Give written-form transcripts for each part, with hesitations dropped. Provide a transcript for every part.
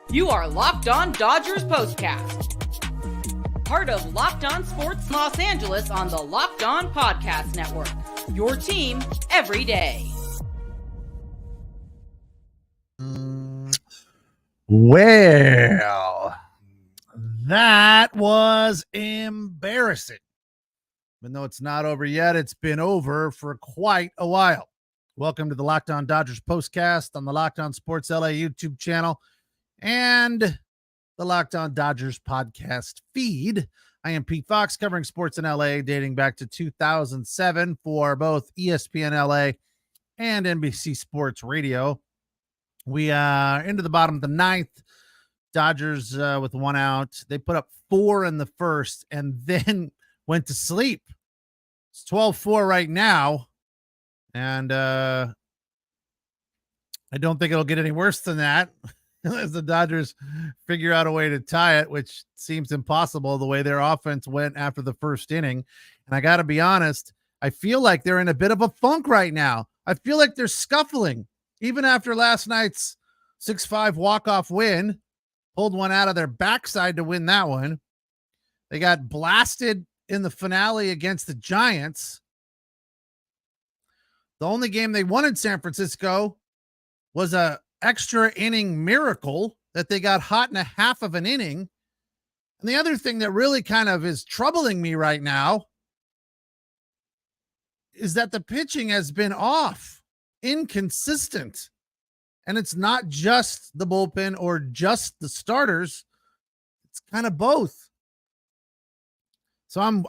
You are Locked On Dodgers Postcast, part of Locked On Sports Los Angeles on the Locked On Podcast Network. Your team every day. Well, that was embarrassing. Even though it's not over yet, it's been over for quite a while. Welcome to the Locked On Dodgers Postcast on the Locked On Sports LA YouTube channel and the Locked On Dodgers podcast feed. I am Pete Fox, covering sports in LA dating back to 2007 for both ESPN LA and NBC Sports Radio. We are into the bottom of the ninth. Dodgers with one out. They put up 4 in the first and then went to sleep. It's 12-4 right now. And I don't think it'll get any worse than that as the Dodgers figure out a way to tie it, which seems impossible the way their offense went after the first inning. And I got to be honest, I feel like they're in a bit of a funk right now. I feel like they're scuffling. Even after last night's 6-5 walk-off win, pulled one out of their backside to win that one. They got blasted in the finale against the Giants. The only game they won in San Francisco was a extra inning miracle that they got hot in a half of an inning. And the other thing that really kind of is troubling me right now is that the pitching has been off, inconsistent. And it's not just the bullpen or just the starters. It's kind of both. So I'm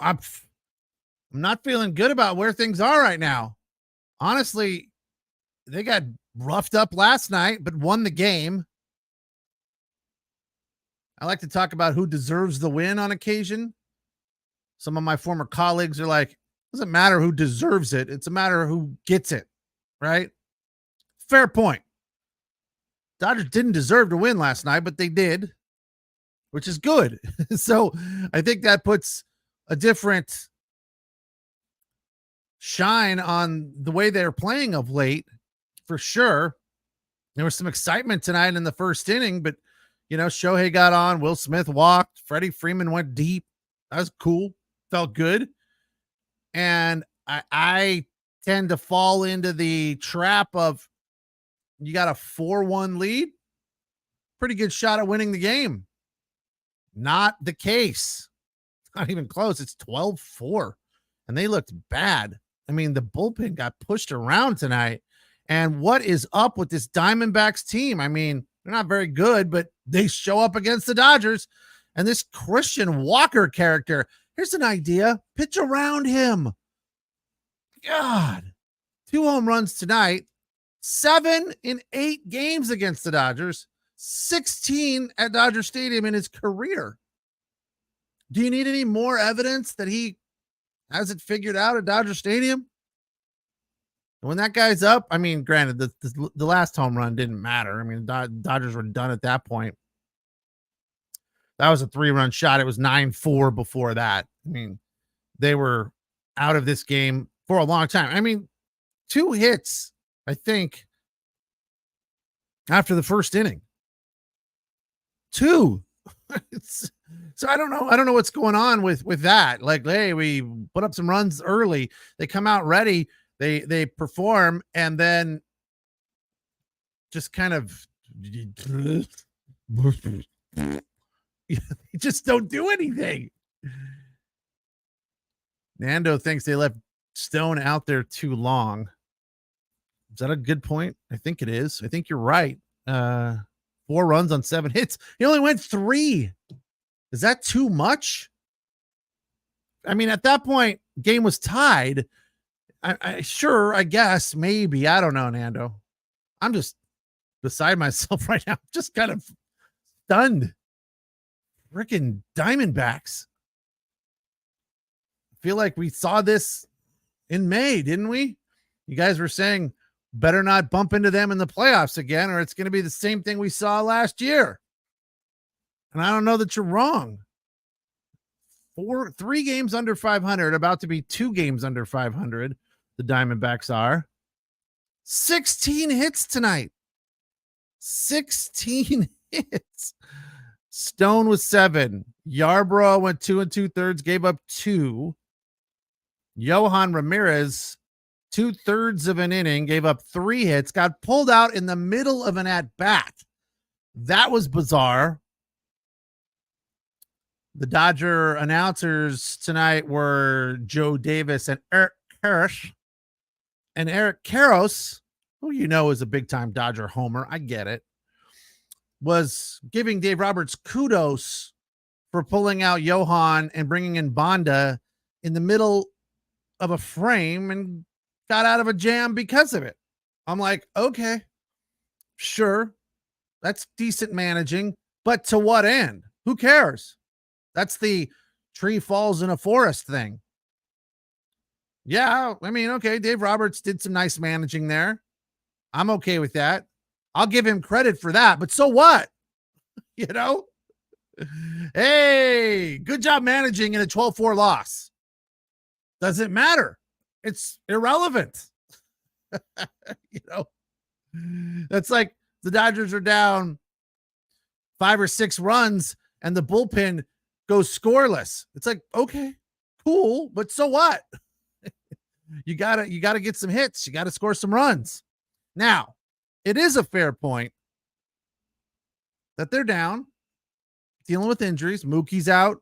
not feeling good about where things are right now. Honestly, they got roughed up last night, but won the game. I like to talk about who deserves the win on occasion. Some of my former colleagues are like, it doesn't matter who deserves it. It's a matter of who gets it, right? Fair point. Dodgers didn't deserve to win last night, but they did, which is good. So I think that puts a different shine on the way they're playing of late, for sure. There was some excitement tonight in the first inning, but, you know, Shohei got on, Will Smith walked, Freddie Freeman went deep. That was cool. Felt good. And I tend to fall into the trap of, you got a 4-1 lead, pretty good shot at winning the game. Not the case. Not even close. It's 12-4, and they looked bad. I mean, the bullpen got pushed around tonight. And what is up with this Diamondbacks team? I mean, they're not very good, but they show up against the Dodgers. And this Christian Walker character, here's an idea. Pitch around him. God. 2 home runs tonight. 7 in 8 games against the Dodgers. 16 at Dodger Stadium in his career. Do you need any more evidence that he has it figured out at Dodger Stadium? When that guy's up, I mean, granted, the last home run didn't matter. I mean, Dodgers were done at that point. That was a 3-run shot. It was 9-4 before that. I mean, they were out of this game for a long time. I mean, 2 hits, I think, after the first inning. 2. So I don't know what's going on with that. Like, hey, we put up some runs early. They come out ready. They perform, and then just kind of you just don't do anything. Nando thinks they left Stone out there too long. Is that a good point? I think it is. I think you're right. 4 runs on 7 hits. He only went 3. Is that too much? I mean, at that point, game was tied. I guess, maybe. I don't know, Nando. I'm just beside myself right now. Just kind of stunned. Freaking Diamondbacks. I feel like we saw this in May, didn't we? You guys were saying, better not bump into them in the playoffs again, or it's going to be the same thing we saw last year. And I don't know that you're wrong. 3 games under 500, about to be 2 games under 500. The Diamondbacks are. 16 hits tonight. 16 hits. Stone was 7. Yarbrough went 2 2/3, gave up 2. Johan Ramirez, 2/3 of an inning, gave up 3 hits, got pulled out in the middle of an at-bat. That was bizarre. The Dodger announcers tonight were Joe Davis and Eric Karros. And Eric Karros, who you know is a big-time Dodger homer, I get it, was giving Dave Roberts kudos for pulling out Johan and bringing in Banda in the middle of a frame and got out of a jam because of it. I'm like, okay, sure, that's decent managing, but to what end? Who cares? That's the tree falls in a forest thing. Yeah, I mean, okay, Dave Roberts did some nice managing there. I'm okay with that. I'll give him credit for that, but so what? You know? Hey, good job managing in a 12-4 loss. Doesn't matter. It's irrelevant. You know? That's like the Dodgers are down 5 or 6 runs and the bullpen goes scoreless. It's like, okay, cool, but so what? You gotta get some hits. You gotta score some runs. Now, it is a fair point that they're down, dealing with injuries. Mookie's out.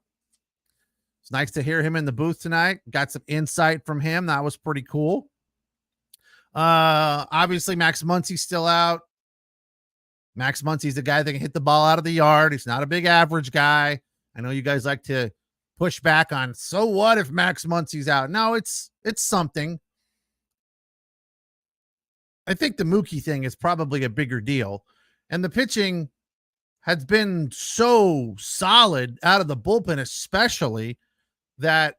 It's nice to hear him in the booth tonight. Got some insight from him. That was pretty cool. Obviously, Max Muncy's still out. Max Muncy's the guy that can hit the ball out of the yard. He's not a big average guy. I know you guys like to push back on, so what if Max Muncy's out? No, it's something. I think the Mookie thing is probably a bigger deal. And the pitching has been so solid out of the bullpen, especially, that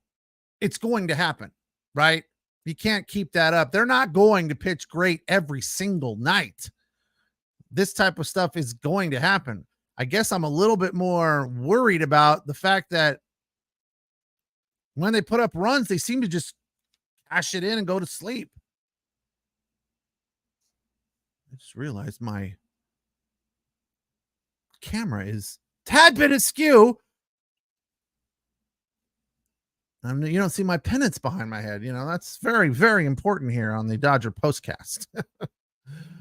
it's going to happen, right? You can't keep that up. They're not going to pitch great every single night. This type of stuff is going to happen. I guess I'm a little bit more worried about the fact that when they put up runs, they seem to just cash it in and go to sleep. I just realized my camera is a tad bit askew. You don't see my pennants behind my head. You know, that's very, very important here on the Dodger POSTCAST.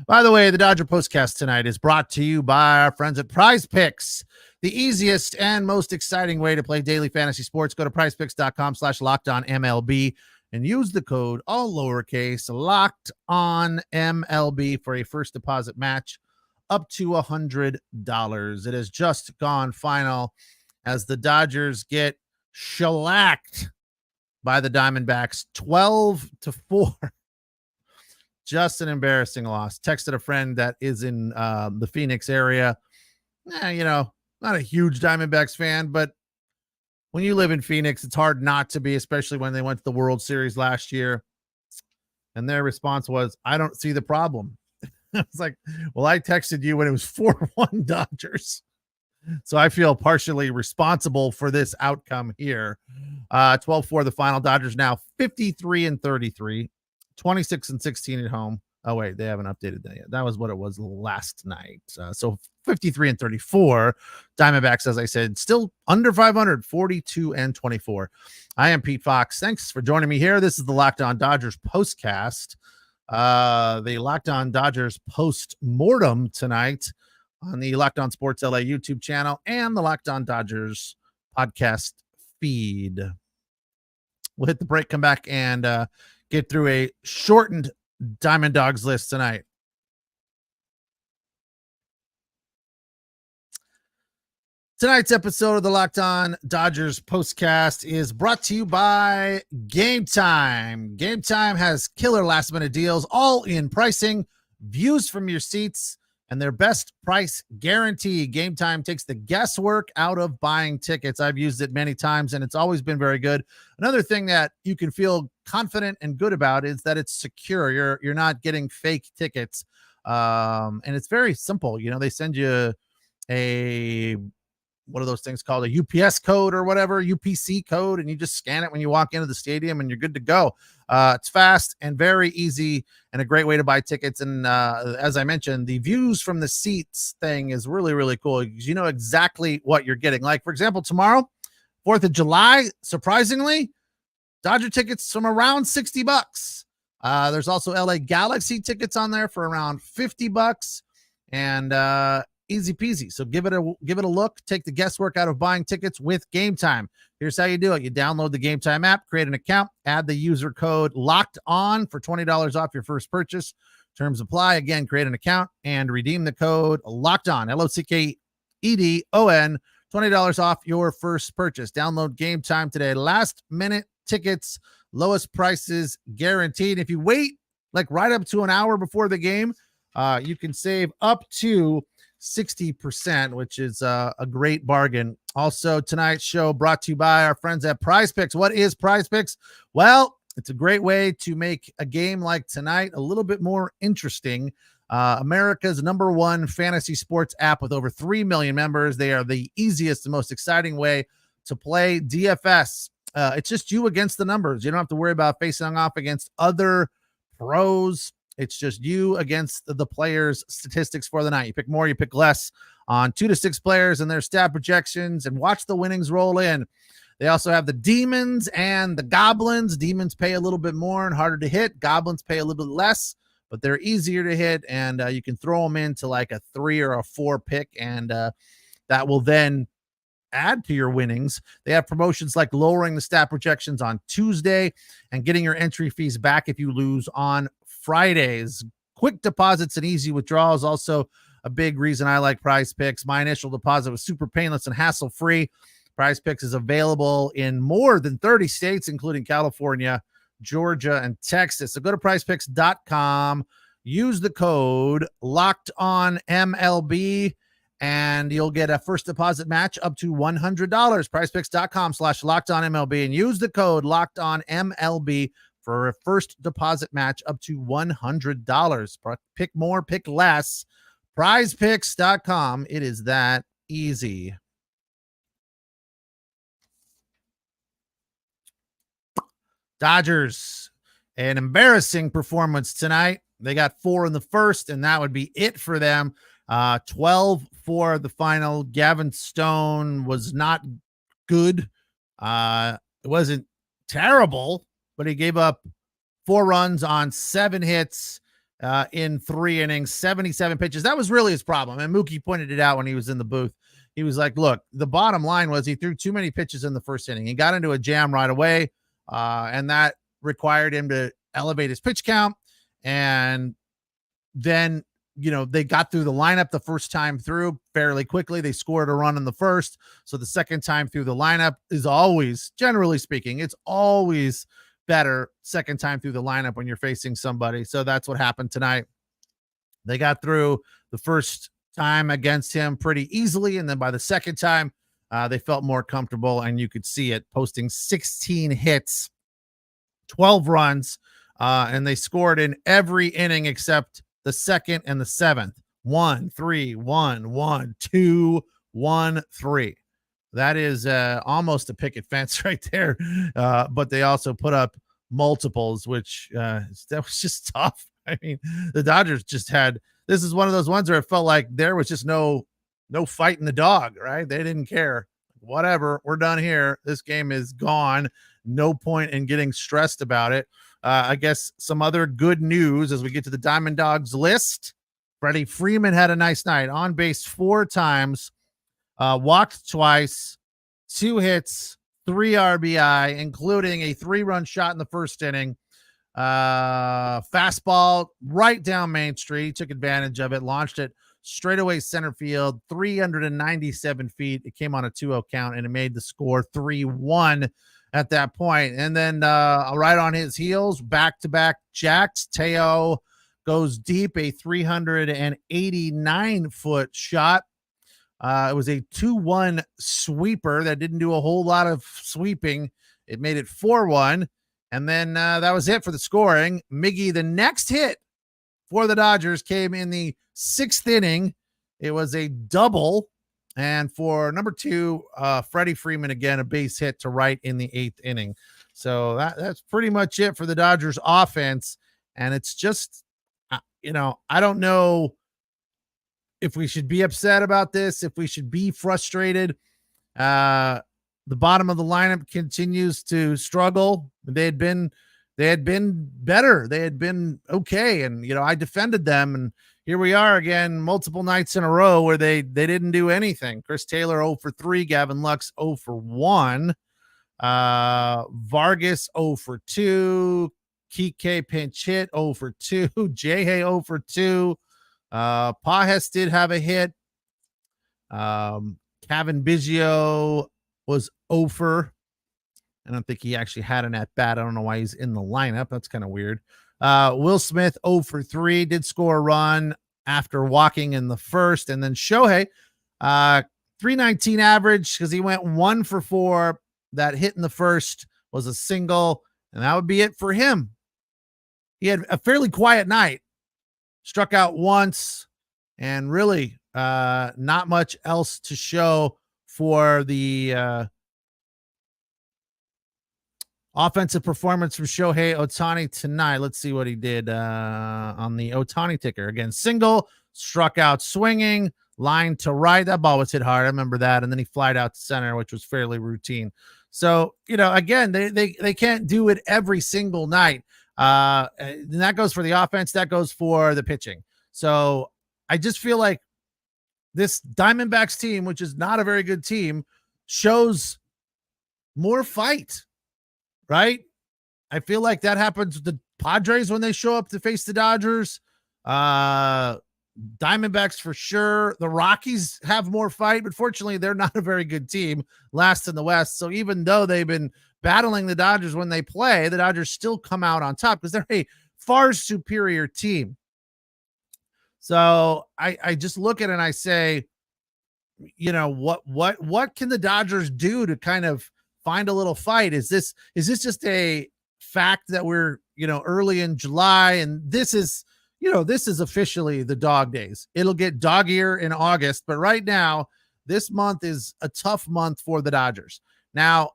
By the way, the Dodger POSTCAST tonight is brought to you by our friends at Prize Picks, the easiest and most exciting way to play daily fantasy sports. Go to prizepicks.com/lockedonmlb and use the code, all lowercase, LOCKEDONMLB for a first deposit match up to $100. It has just gone final as the Dodgers get shellacked by the Diamondbacks 12-4. Just an embarrassing loss. Texted a friend that is in the Phoenix area. You know, not a huge Diamondbacks fan, but when you live in Phoenix, it's hard not to be, especially when they went to the World Series last year. And their response was, I don't see the problem. I was like, well, I texted you when it was 4-1 Dodgers. So I feel partially responsible for this outcome here. 12-4 the final. Dodgers now 53-33. 26-16 at home. Oh, wait, they haven't updated that yet. That was what it was last night. So 53-34. Diamondbacks, as I said, still under 500, 42-24. I am Pete Fox. Thanks for joining me here. This is the Locked On Dodgers postcast. The Locked On Dodgers post-mortem tonight on the Locked On Sports LA YouTube channel and the Locked On Dodgers podcast feed. We'll hit the break, come back, and get through a shortened Diamond Dogs list tonight. Tonight's episode of the Locked On Dodgers postcast is brought to you by Game Time. Game Time has killer last-minute deals, all-in pricing, views from your seats, and their best price guarantee. Game Time takes the guesswork out of buying tickets. I've used it many times, and it's always been very good. Another thing that you can feel confident and good about is that it's secure. You're not getting fake tickets, and it's very simple. You know, they send you a what are those things called? A UPS code or whatever, UPC code, and you just scan it when you walk into the stadium and you're good to go. It's fast and very easy and a great way to buy tickets. And as I mentioned, the views from the seats thing is really, really cool because you know exactly what you're getting. Like, for example, tomorrow, 4th of July, surprisingly, Dodger tickets from around $60. There's also LA Galaxy tickets on there for around $50, and easy peasy. So give it a look. Take the guesswork out of buying tickets with Game Time. Here's how you do it. You download the Game Time app, create an account, add the user code Locked On for $20 off your first purchase. Terms apply. Again, create an account and redeem the code Locked On, LOCKEDON, $20 off your first purchase. Download Game Time today. Last minute tickets, lowest prices guaranteed. If you wait like right up to an hour before the game, you can save up to 60%, which is a great bargain. Also, tonight's show brought to you by our friends at Prize Picks. What is Prize Picks? Well, it's a great way to make a game like tonight a little bit more interesting. America's #1 fantasy sports app with over 3 million members. They are the easiest and most exciting way to play DFS. It's just you against the numbers. You don't have to worry about facing off against other pros. It's just you against the players' statistics for the night. You pick more, you pick less on 2 to 6 players and their stat projections, and watch the winnings roll in. They also have the demons and the goblins. Demons pay a little bit more and harder to hit. Goblins pay a little bit less, but they're easier to hit, and you can throw them into like a 3 or a 4 pick, and that will then add to your winnings. They have promotions like lowering the stat projections on Tuesday and getting your entry fees back if you lose on Fridays. Quick deposits and easy withdrawals, also a big reason I like Prize Picks. My initial deposit was super painless and hassle-free. Prize Picks is available in more than 30 states, including California, Georgia, and Texas. So go to prizepicks.com, use the code LOCKEDONMLB, and you'll get a first deposit match up to $100. prizepicks.com/LockedOnMLB, and use the code LOCKEDONMLB for a first deposit match up to $100. Pick more, pick less. Prizepicks.com. It is that easy. Dodgers, an embarrassing performance tonight. They got 4 in the first, and that would be it for them. 12 for the final. Gavin Stone was not good. It wasn't terrible, but he gave up 4 runs on 7 hits in 3 innings, 77 pitches. That was really his problem. And Mookie pointed it out when he was in the booth. He was like, look, the bottom line was he threw too many pitches in the first inning. He got into a jam right away, and that required him to elevate his pitch count. And then, they got through the lineup the first time through fairly quickly. They scored a run in the first. So the second time through the lineup is always, generally speaking, it's always better second time through the lineup when you're facing somebody. So that's what happened tonight. They got through the first time against him pretty easily. And then by the second time, they felt more comfortable, and you could see it, posting 16 hits, 12 runs, and they scored in every inning except the second and the 7th. 1-3, 1-1, 2-1-3. That is almost a picket fence right there. But they also put up multiples, which that was just tough. I mean, the Dodgers just had, this is one of those ones where it felt like there was just no fight in the dog, right? They didn't care. Whatever, we're done here. This game is gone. No point in getting stressed about it. I guess some other good news as we get to the Diamond Dogs list. Freddie Freeman had a nice night. On base 4 times, walked twice, 2 hits, 3 RBI, including a 3-run shot in the first inning. Fastball right down Main Street. He took advantage of it, launched it straightaway center field, 397 feet. It came on a 2-0 count, and it made the score 3-1 at that point. And then right on his heels, back-to-back jacks. Teo goes deep, a 389-foot shot. It was a 2-1 sweeper that didn't do a whole lot of sweeping. It made it 4-1. And then that was it for the scoring. Miggy, the next hit for the Dodgers came in the 6th inning. It was a double And for number 2, Freddie Freeman, again, a base hit to right in the 8th inning. So that's pretty much it for the Dodgers offense. And it's just, I don't know if we should be upset about this, if we should be frustrated. The bottom of the lineup continues to struggle. They had been better. They had been okay. And, I defended them, and here we are again, multiple nights in a row where they didn't do anything. Chris Taylor 0 for 3, Gavin Lux 0 for 1, Vargas 0 for 2, Kike pinch hit 0 for 2, Jay 0 for 2, Pajes did have a hit. Kevin Biggio was 0 for. I don't think he actually had an at bat. I don't know why he's in the lineup. That's kind of weird. Will Smith 0 for 3, did score a run after walking in the first. And then Shohei, 319 average because he went 1 for 4. That hit in the first was a single, and that would be it for him. He had a fairly quiet night, struck out once, and really not much else to show for the offensive performance from Shohei Ohtani tonight. Let's see what he did on the Ohtani ticker. Again, single, struck out swinging, line to right. That ball was hit hard. I remember that. And then he flied out to center, which was fairly routine. So, again, they can't do it every single night. And that goes for the offense. That goes for the pitching. So I just feel like this Diamondbacks team, which is not a very good team, shows more fight. Right? I feel like that happens with the Padres when they show up to face the Dodgers. Diamondbacks for sure. The Rockies have more fight, but fortunately, they're not a very good team, last in the West. So even though they've been battling the Dodgers when they play, the Dodgers still come out on top because they're a far superior team. So I just look at it and I say, what can the Dodgers do to kind of find a little fight? Is this just a fact that we're, early in July and this is officially the dog days? It'll get doggier in August, but right now, this month is a tough month for the Dodgers. Now,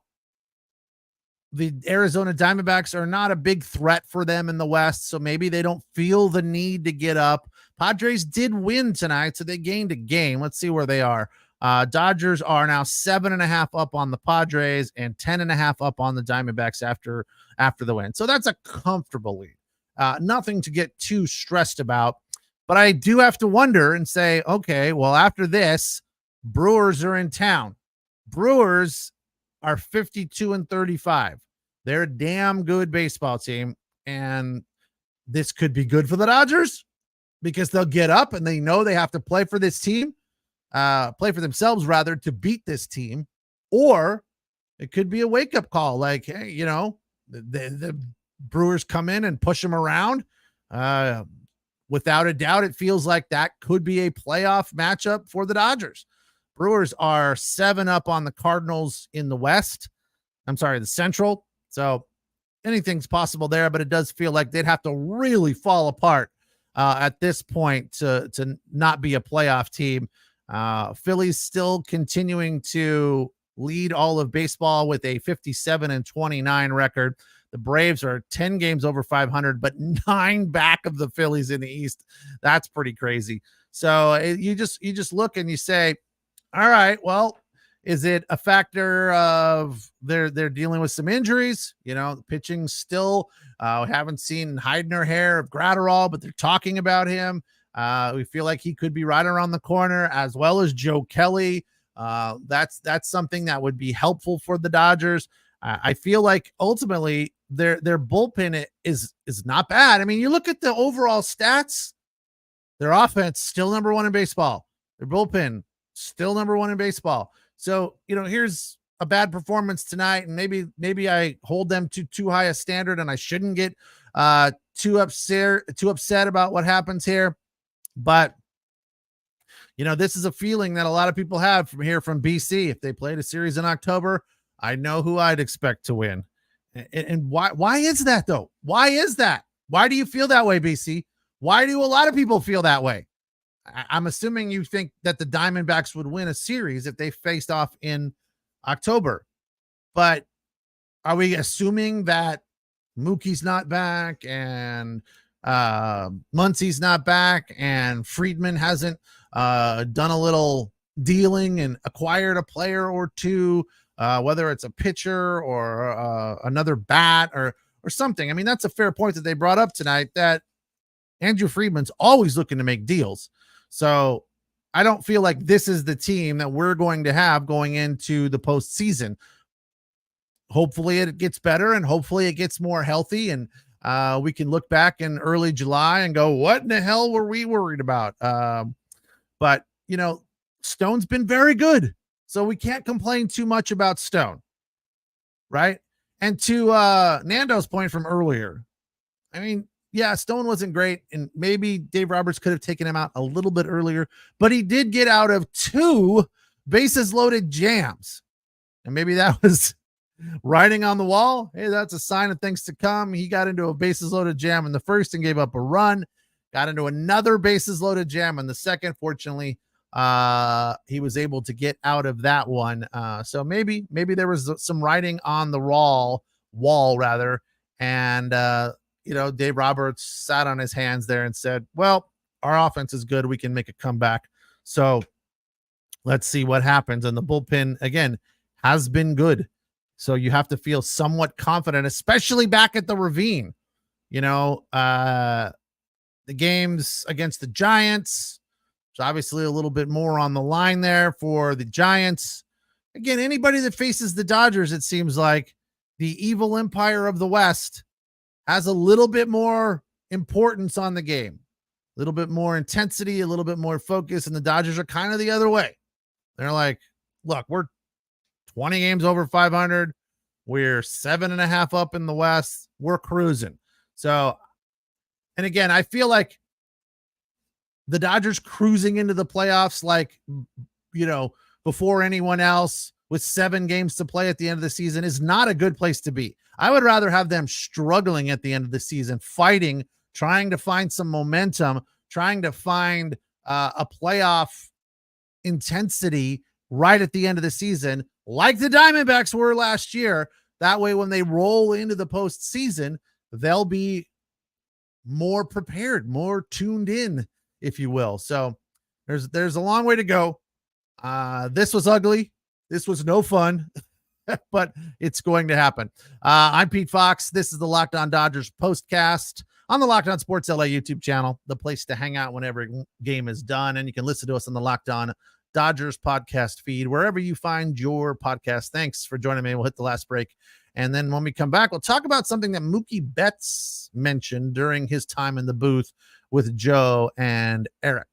the Arizona Diamondbacks are not a big threat for them in the West, so maybe they don't feel the need to get up. Padres did win tonight, so they gained a game. Let's see where they are. Dodgers are now 7.5 up on the Padres and 10.5 up on the Diamondbacks after the win. So that's a comfortable lead. Nothing to get too stressed about, but I do have to wonder and say, okay, well, after this, Brewers are in town. Brewers are 52-35. They're a damn good baseball team, and this could be good for the Dodgers because they'll get up and they know they have to play for this team. Play for themselves rather to beat this team, or it could be a wake-up call like, hey, the Brewers come in and push them around. Without a doubt, it feels like that could be a playoff matchup for the Dodgers. Brewers are 7 up on the Cardinals in the West. I'm sorry, the Central. So anything's possible there, but it does feel like they'd have to really fall apart at this point to not be a playoff team. Phillies still continuing to lead all of baseball with a 57-29 record. The Braves are 10 games over 500, but 9 back of the Phillies in the East. That's pretty crazy. So you just look and you say, all right, well, is it a factor of they're dealing with some injuries? The pitching still haven't seen Heidner hair of Gratterall, but they're talking about him. We feel like he could be right around the corner, as well as Joe Kelly. That's something that would be helpful for the Dodgers. I feel like ultimately their bullpen is not bad. I mean, you look at the overall stats, their offense still number 1 in baseball. Their bullpen still number 1 in baseball. So, here's a bad performance tonight, and maybe I hold them to too high a standard, and I shouldn't get too upset about what happens here. But, this is a feeling that a lot of people have from BC. If they played a series in October, I know who I'd expect to win. And why is that, though? Why is that? Why do you feel that way, BC? Why do a lot of people feel that way? I'm assuming you think that the Diamondbacks would win a series if they faced off in October. But are we assuming that Mookie's not back and Muncie's not back and Freeman hasn't done a little dealing and acquired a player or two, whether it's a pitcher or another bat or something? I mean, that's a fair point that they brought up tonight, that Andrew Friedman's always looking to make deals. So I don't feel like this is the team that we're going to have going into the postseason. Hopefully it gets better and hopefully it gets more healthy, and we can look back in early July and go, what in the hell were we worried about? But, Stone's been very good, so we can't complain too much about Stone, right? And to Nando's point from earlier, I mean, yeah, Stone wasn't great, and maybe Dave Roberts could have taken him out a little bit earlier, but he did get out of 2 bases loaded jams, and maybe that was writing on the wall. Hey, that's a sign of things to come. He got into a bases loaded jam in the first and gave up a run, got into another bases loaded jam in the second. Fortunately, he was able to get out of that one. So maybe there was some writing on the wall rather. And, Dave Roberts sat on his hands there and said, well, our offense is good. We can make a comeback. So let's see what happens. And the bullpen, again, has been good. So you have to feel somewhat confident, especially back at the Ravine. The games against the Giants, so obviously a little bit more on the line there for the Giants. Again, anybody that faces the Dodgers, it seems like the evil empire of the West has a little bit more importance on the game, a little bit more intensity, a little bit more focus, and the Dodgers are kind of the other way. They're like, look, we're 20 games over 500. We're 7.5 up in the West. We're cruising. So, and again, I feel like the Dodgers cruising into the playoffs, like, before anyone else with 7 games to play at the end of the season is not a good place to be. I would rather have them struggling at the end of the season, fighting, trying to find some momentum, trying to find a playoff intensity right at the end of the season, like the Diamondbacks were last year. That way, when they roll into the postseason, they'll be more prepared, more tuned in, if you will. So there's a long way to go. This was ugly. This was no fun, but it's going to happen. I'm Pete Fox. This is the Locked On Dodgers postcast on the Locked On Sports LA YouTube channel, the place to hang out whenever a game is done. And you can listen to us on the Locked On Dodgers podcast feed, wherever you find your podcast. Thanks for joining me. We'll hit the last break. And then when we come back, we'll talk about something that Mookie Betts mentioned during his time in the booth with Joe and Eric.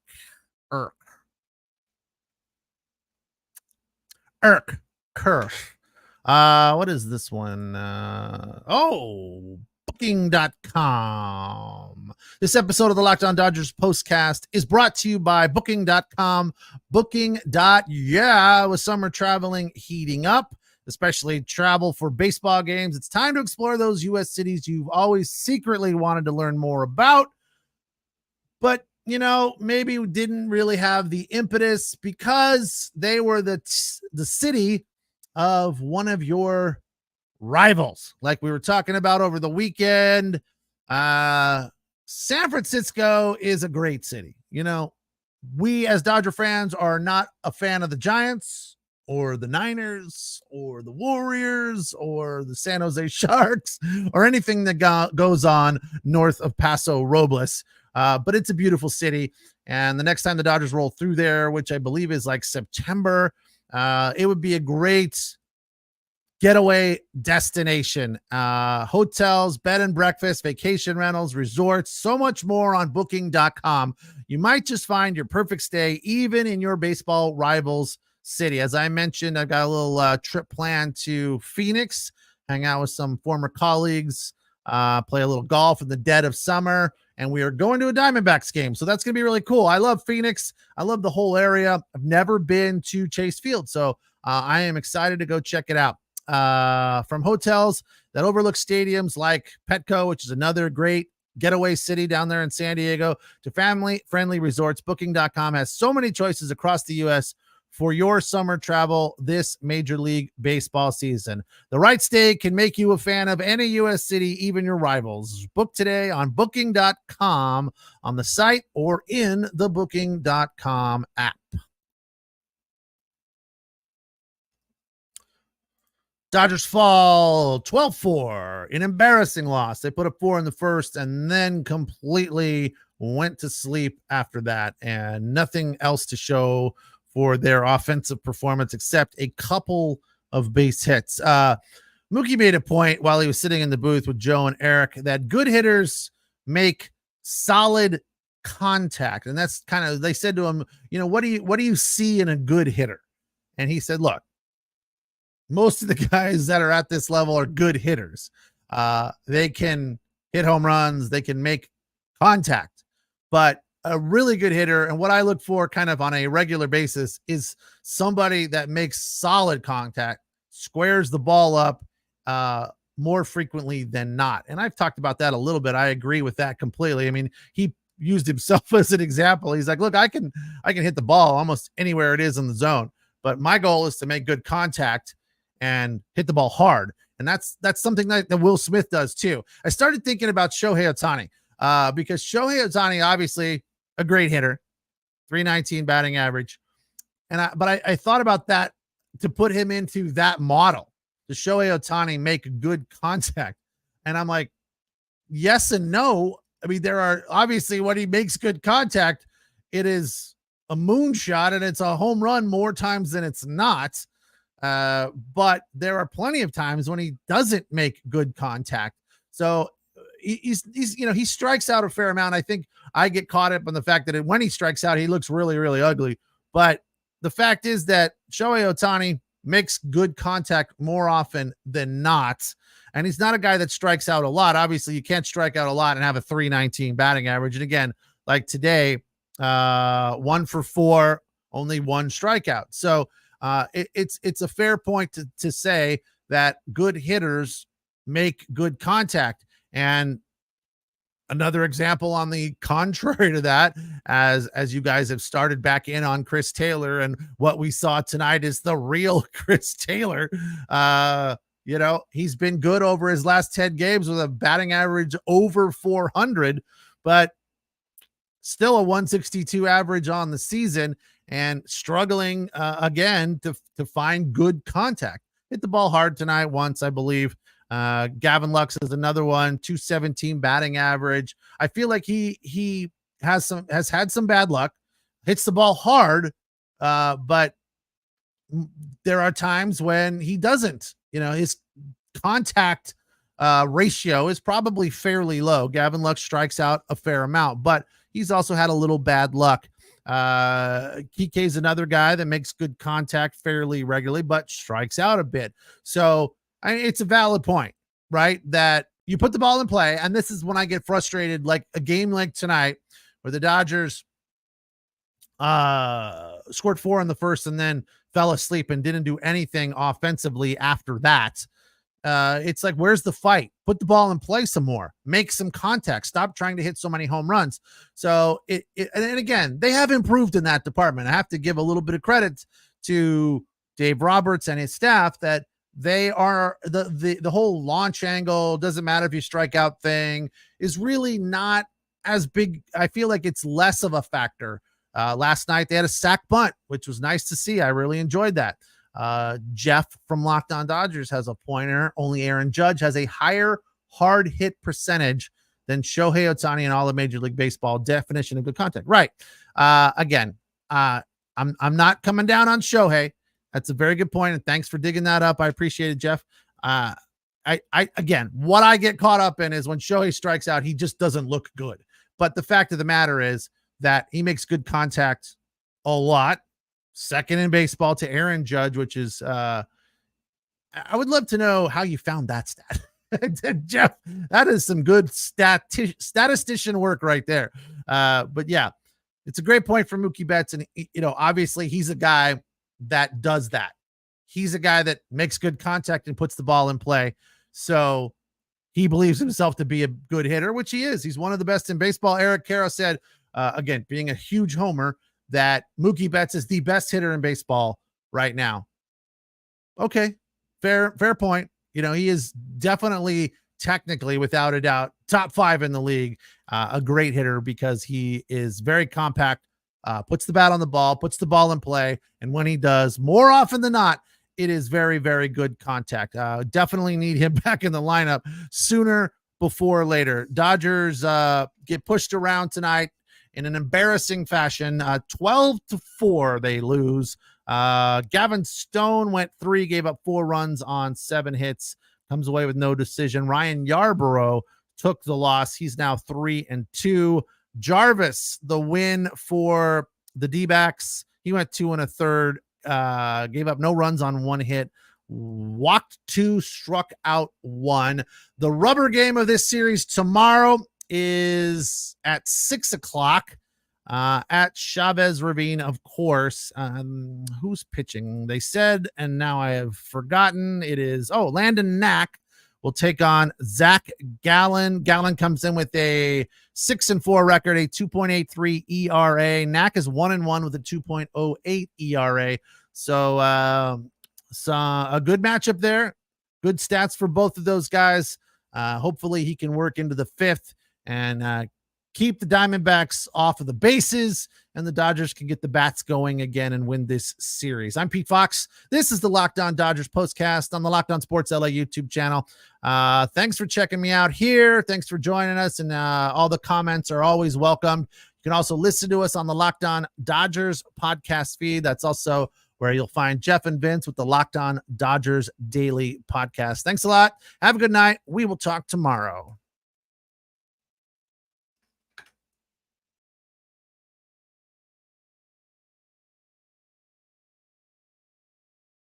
Eric Kersh. What is this one? Booking.com. This episode of the Locked On Dodgers postcast is brought to you by Booking.com. With summer traveling heating up, especially travel for baseball games, it's time to explore those U.S. cities you've always secretly wanted to learn more about, but maybe didn't really have the impetus because they were the city of one of your rivals, like we were talking about over the weekend. San Francisco is a great city. We as Dodger fans are not a fan of the Giants or the Niners or the Warriors or the San Jose Sharks or anything that goes on north of Paso Robles. But it's a beautiful city. And the next time the Dodgers roll through there, which I believe is like September, it would be a great getaway destination. Hotels, bed and breakfast, vacation rentals, resorts, so much more on Booking.com. You might just find your perfect stay, even in your baseball rivals city. As I mentioned, I've got a little trip planned to Phoenix, hang out with some former colleagues, play a little golf in the dead of summer, and we are going to a Diamondbacks game. So that's going to be really cool. I love Phoenix. I love the whole area. I've never been to Chase Field, so I am excited to go check it out. From hotels that overlook stadiums like Petco, which is another great getaway city down there in San Diego to family-friendly resorts, Booking.com has so many choices across the U.S. for your summer travel this Major League Baseball season. The right stay can make you a fan of any U.S. city, even your rivals. Book today on Booking.com on the site or in the Booking.com app. Dodgers fall 12-4, an embarrassing loss. They put up 4 in the first and then completely went to sleep after that, and nothing else to show for their offensive performance except a couple of base hits. Mookie made a point while he was sitting in the booth with Joe and Eric that good hitters make solid contact. And that's kind of, they said to him, what do you see in a good hitter? And he said, look, most of the guys that are at this level are good hitters. They can hit home runs. They can make contact, but a really good hitter, and what I look for kind of on a regular basis, is somebody that makes solid contact, squares the ball up more frequently than not. And I've talked about that a little bit. I agree with that completely. I mean, he used himself as an example. He's like, look, I can hit the ball almost anywhere it is in the zone, but my goal is to make good contact and hit the ball hard. And that's something that Will Smith does too. I started thinking about Shohei Ohtani because Shohei Ohtani, obviously a great hitter, 319 batting average. But I thought about that to put him into that model. Does Shohei Ohtani make good contact? And I'm like, yes and no. I mean, there are obviously when he makes good contact, it is a moonshot and it's a home run more times than it's not. But there are plenty of times when he doesn't make good contact. So he's he strikes out a fair amount. I think I get caught up on the fact that when he strikes out, he looks really, really ugly. But the fact is that Shohei Ohtani makes good contact more often than not. And he's not a guy that strikes out a lot. Obviously, you can't strike out a lot and have a 319 batting average. And again, like today, 1 for 4, only 1 strikeout. So it's a fair point to say that good hitters make good contact. And another example on the contrary to that, as you guys have started back in on Chris Taylor, and what we saw tonight is the real Chris Taylor. He's been good over his last 10 games with a batting average over 400, but still a 162 average on the season, and struggling again to find good contact. Hit the ball hard tonight once, I believe. Gavin Lux is another one, 217 batting average. I feel like he has had some bad luck, hits the ball hard, but there are times when he doesn't. His contact ratio is probably fairly low. Gavin Lux strikes out a fair amount, but he's also had a little bad luck. Kike's another guy that makes good contact fairly regularly, but strikes out a bit. So it's a valid point, right? That you put the ball in play. And this is when I get frustrated, like a game like tonight where the Dodgers scored 4 in the first and then fell asleep and didn't do anything offensively after that. It's like, where's the fight? Put the ball in play some more, make some contact, stop trying to hit so many home runs. So and again, they have improved in that department. I have to give a little bit of credit to Dave Roberts and his staff that they are the whole launch angle, doesn't matter if you strike out thing, is really not as big. I feel like it's less of a factor. Last night they had a sack bunt, which was nice to see. I really enjoyed that. Jeff from Locked On Dodgers has a pointer. Only Aaron Judge has a higher hard hit percentage than Shohei Ohtani in all of Major League Baseball. Definition of good contact. Right. Again, I'm not coming down on Shohei. That's a very good point, and thanks for digging that up. I appreciate it, Jeff. Again, what I get caught up in is when Shohei strikes out, he just doesn't look good. But the fact of the matter is that he makes good contact a lot. Second in baseball to Aaron Judge, which is I would love to know how you found that stat. Jeff, that is some good statistician work right there. But yeah, it's a great point for Mookie Betts. And, obviously he's a guy that does that. He's a guy that makes good contact and puts the ball in play. So he believes himself to be a good hitter, which he is. He's one of the best in baseball. Eric Caro said, again, being a huge homer, that Mookie Betts is the best hitter in baseball right now. Okay, fair point. He is definitely, technically, without a doubt, top 5 in the league, a great hitter because he is very compact, puts the bat on the ball, puts the ball in play, and when he does, more often than not, it is very, very good contact. Definitely need him back in the lineup sooner before later. Dodgers get pushed around tonight in an embarrassing fashion. 12-4 they lose. Gavin Stone went 3, gave up 4 runs on 7 hits, comes away with no decision. Ryan Yarborough took the loss. He's now 3-2. Jarvis, the win for the D-backs. He went 2 1/3, gave up no runs on 1 hit, walked 2, struck out 1. The rubber game of this series tomorrow is at 6:00 at Chavez Ravine, of course. Who's pitching? They said, and now I have forgotten. It is, Landon Knack will take on Zach Gallen. Gallen comes in with a 6-4 record, a 2.83 ERA. Knack is 1-1 with a 2.08 ERA. So a good matchup there. Good stats for both of those guys. Hopefully he can work into the 5th and keep the Diamondbacks off of the bases, and the Dodgers can get the bats going again and win this series. I'm Pete Fox. This is the Locked On Dodgers postcast on the Locked On Sports LA YouTube channel. Thanks for checking me out here. Thanks for joining us, and all the comments are always welcome. You can also listen to us on the Locked On Dodgers podcast feed. That's also where you'll find Jeff and Vince with the Locked On Dodgers Daily Podcast. Thanks a lot. Have a good night. We will talk tomorrow.